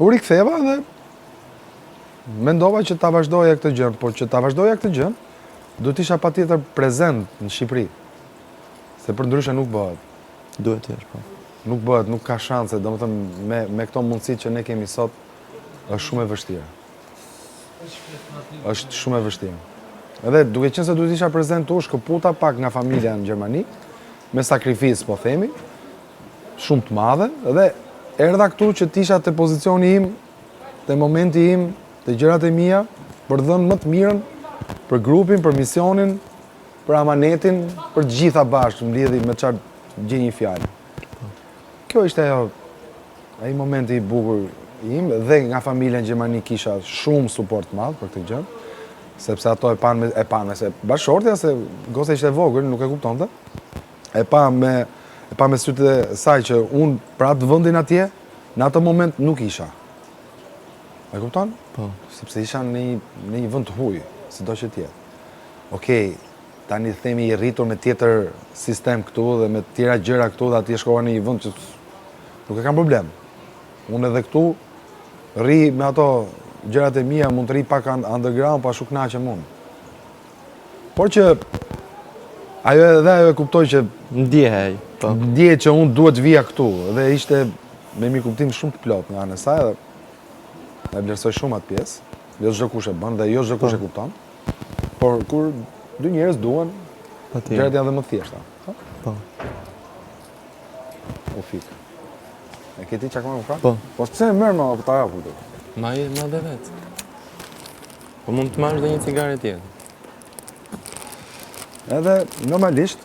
U riktheva dhe mendova që ta vazhdoja këtë gjë, por që ta vazhdoja këtë gjë, duhet isha patjetër prezent në Shqipëri. Se për ndryshe nuk bëhet. Duhet të jesh, po. Nuk bëhet, nuk ka shanse, domethënë me këto mundësitë që ne kemi sot, është shumë e vështirë. Është shumë e vështirë. Edhe duke qenë se duhet isha prezent u shkëputa pak nga familja në Gjermani, me sakrificë, po themi, shumë të madhe, dhe erdha këtu që t'isha te pozicioni im, te momenti im, te gjërat e mia, për dhënë më të mirën për grupin, për misionin, për amanetin, për gjitha bashkë, në lidhje me çfarë gjej një fjalë. Kjo ishte ai momenti i bukur im, dhe nga familja në Gjermani kisha shumë suport të madh për këtë gjë, sepse ato e panë se bashortja, se goca ishte e vogël, nuk e kuptonte. E pa me sytë e saj që unë për atë vendin atje, në atë moment nuk isha. E kupton? Po. Sepse isha në një vend të huj, sido që tjetë. Okej, tani themi i rritur me tjetër sistem këtu dhe me tjera gjëra këtu dhe atje shkova në një vend që nuk e kam problem. Unë edhe këtu rri me ato gjërat e mia, mund të rri pak underground, pa ashtu kënaqem unë. Por që ajo e kuptoj që Ndjehej, po. ndjehet që unë duhet vija këtu dhe ishte me mi kuptim shumë të plot nga anë e saj dhe e vlerësoj shumë atë pjesë. Jo çdo kush e bën dhe jo çdo kush e kupton. Por kur dy njerëz duan, gjërat janë dhe më thjeshta. Po. U fik. E ke ti çka më ka? Po. Po pse më merr më ta jap këtu? Ma dhe vetë. Po mund të marrësh dhe një cigare tjetër. Edhe normalisht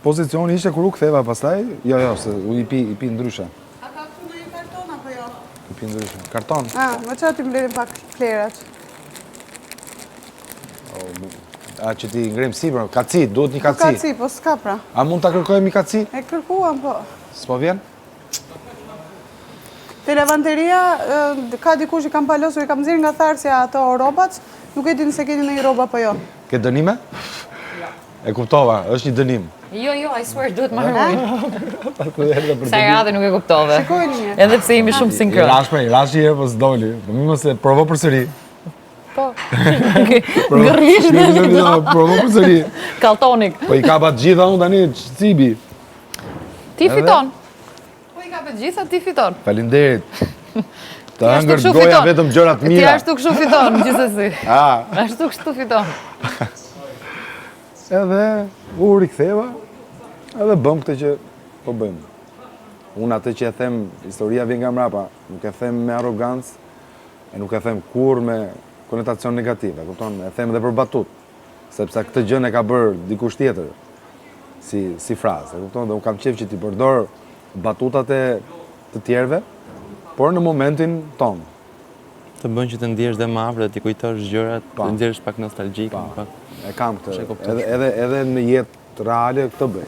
pozicioni ishte kur u ktheva pastaj, jo, se u i pi ndryshe. A ka këtu në një karton apo jo? I pi ndryshe. Karton. Më që ti mbledhin pak plerat. A që ti ngrem sipër, kaci, duhet një kaci. Kaci, po s'ka pra. A mund ta kërkojmë një kaci? E kërkuam, po. S'po vjen? Te lavanderia, ka dikush i kam palosur, i kam nxjerrë nga tharësja ato robat, nuk e di nëse keni ndonjë rroba apo jo. Ke dënime? E kuptova, është një dënim. Jo, I swear, duhet marrë. Sa radhe nuk e kuptove. Shikojni një. Edhe pse jemi shumë sinkron. I rash një herë, po s'doli. Po mi mos e provo përsëri. Po. Ngërrish Provo përsëri. Kaltonik. Po i kapa të gjitha unë tani, cibi. Ti fiton. Po i kapet gjitha, ti fiton. Faleminderit. Të Ti ashtu hëngër kështu goja fiton. vetëm gjërat Ti mira. ashtu kështu fiton, gjithsesi. Ah. Ashtu kështu fiton. Edhe u riktheva, edhe bëm këtë që po bëjmë. Unë atë që e them, historia vjen nga mrapa, nuk e them me arrogancë, e nuk e them kur me konotacion negative, kupton? E them edhe për batut, sepse këtë gjën e ka bërë dikush tjetër, si frazë, kupton? Dhe unë kam qef që ti përdor batutat e të tjerëve, por në momentin tonë. Të bën që të ndjesh dhe më afër dhe t'i kujtosh gjërat, Pa. të ndjesh pak nostalgjik, pak. E kam këtë, edhe në jetë reale këtë bëj.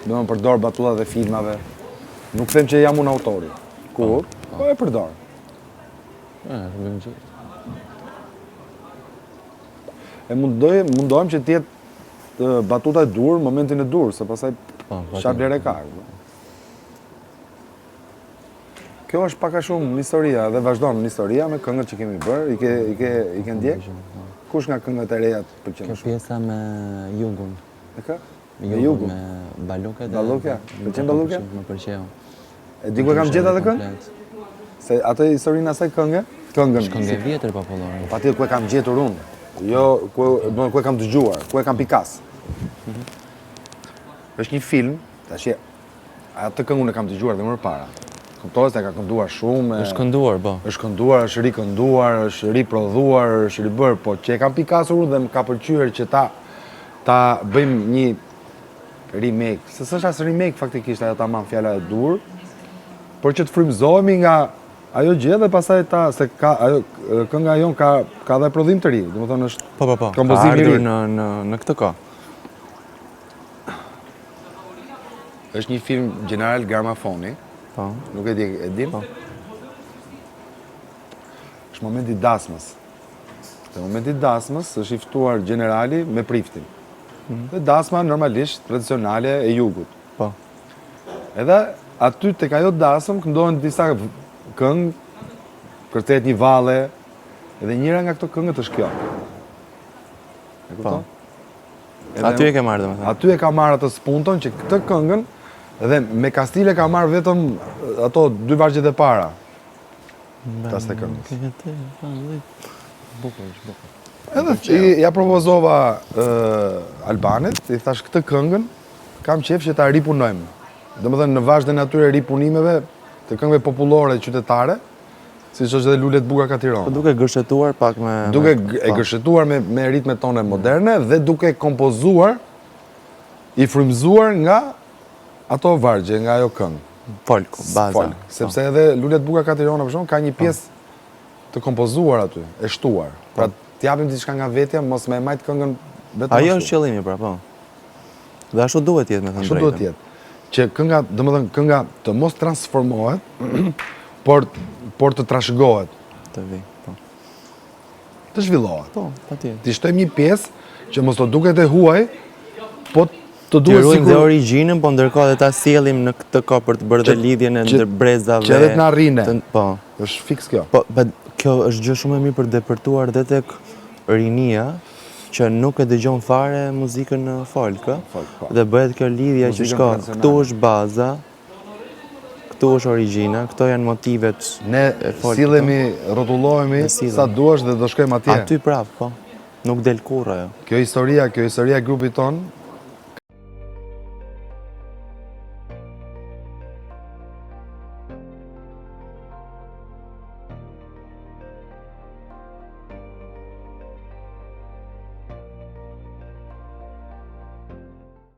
Do më përdor batuta dhe filmave. Nuk them që jam unë autori. Kur? Po e përdor. E mundohem që t'jetë batuta e dur, momentin e dur, se pasaj çfarë vlerë ka. Kjo është pak a shumë në historia dhe vazhdon në historia me këngët që kemi bërë, i ke ndjek? Kush nga këngët e reja të pëlqen Kjo shumë? pjesa me jugun. E ka? Me jugun? Me Balluket. Ballukja? Pëlqen Ballukja? Më pëlqeu. E di ku e kam gjetë atë këngë? Se atë historinë asaj këngë? Këngën. Këngë e vjetër popullore. Patjetër ku e kam gjetur unë. Jo ku e kam dëgjuar, ku e kam pikas. Është një film, tash atë këngë unë e kam dëgjuar dhe më para. Kuptohet se ka kënduar shumë. Është kënduar, po. Është kënduar, është rikënduar, është riprodhuar, është ribër, po që e kam pikasur unë dhe më ka pëlqyer që ta bëjmë një remake. Se s'është as remake faktikisht ajo tamam fjala e dur, por që të frymëzohemi nga ajo gjë dhe pastaj se ka ajo kënga jon ka dhe prodhim të ri, domethënë është Po. kompozim i ri. Në këtë kohë. Është një film General Gramafoni. Po. Nuk e di, e dim? Po. Është momenti i dasmës. Te momenti i dasmës është i ftuar generali me priftin. Dhe dasma normalisht tradicionale e jugut. Po. Edhe aty tek ajo dasëm këndohen disa këngë, kërcet një valle, edhe njëra nga këto këngët është kjo. E kupton? Aty e ke marrë domethënë. Aty e ka marrë atë spunton që këtë këngën, edhe me Kastile ka marrë vetëm ato 2 vargjet e para. Tas të këngës. Edhe ja propozova Albanit, i thash këtë këngën, kam qef që ta ripunojmë. Domethënë në vazhdën e atyre ripunimeve të këngëve popullore qytetare, siç është edhe Lulet Buka ka Po Tiranë. duke gërshetuar pak me... Duke e gërshetuar me ritmet tone moderne dhe duke kompozuar, i frymzuar nga ato vargje, nga ajo këngë. Folk, baza. Folk, sepse edhe Lulet Buka ka Tirana për shkak ka një pjesë të kompozuar aty, e shtuar. Pra t'japim diçka nga vetja, mos me majt këngën vetëm. Ajo është qëllimi pra, po. Dhe ashtu duhet jetë me thënë Ashtu drejtën. duhet jetë. Që kënga, domethënë kënga të mos transformohet, por të trashëgohet, Të vi, po. të zhvillohet. Po, patjetër. Ti shtojmë një pjesë që mos të duket e huaj, po të Të duhet ruajmë dhe sikur origjinën, po ndërkohë dhe ta sjellim në këtë kohë për të bërë dhe lidhjen e ndër brezave. që edhe t'na rrine. Po. është fiks kjo. Po, kjo është gjë shumë e mirë për depërtuar dhe tek rinia, që nuk e dëgjon fare muzikën folk, po. dhe bëhet kjo lidhja që Muzikën shko, tradicionale. këtu është baza, këtu është origjina, këto janë motivet Ne e folk. sillemi, rrotullohemi Ne sillemi. sa duash dhe do shkojmë atje. Aty prap, po. Nuk del kurrë ajo. Kjo historia e grupit ton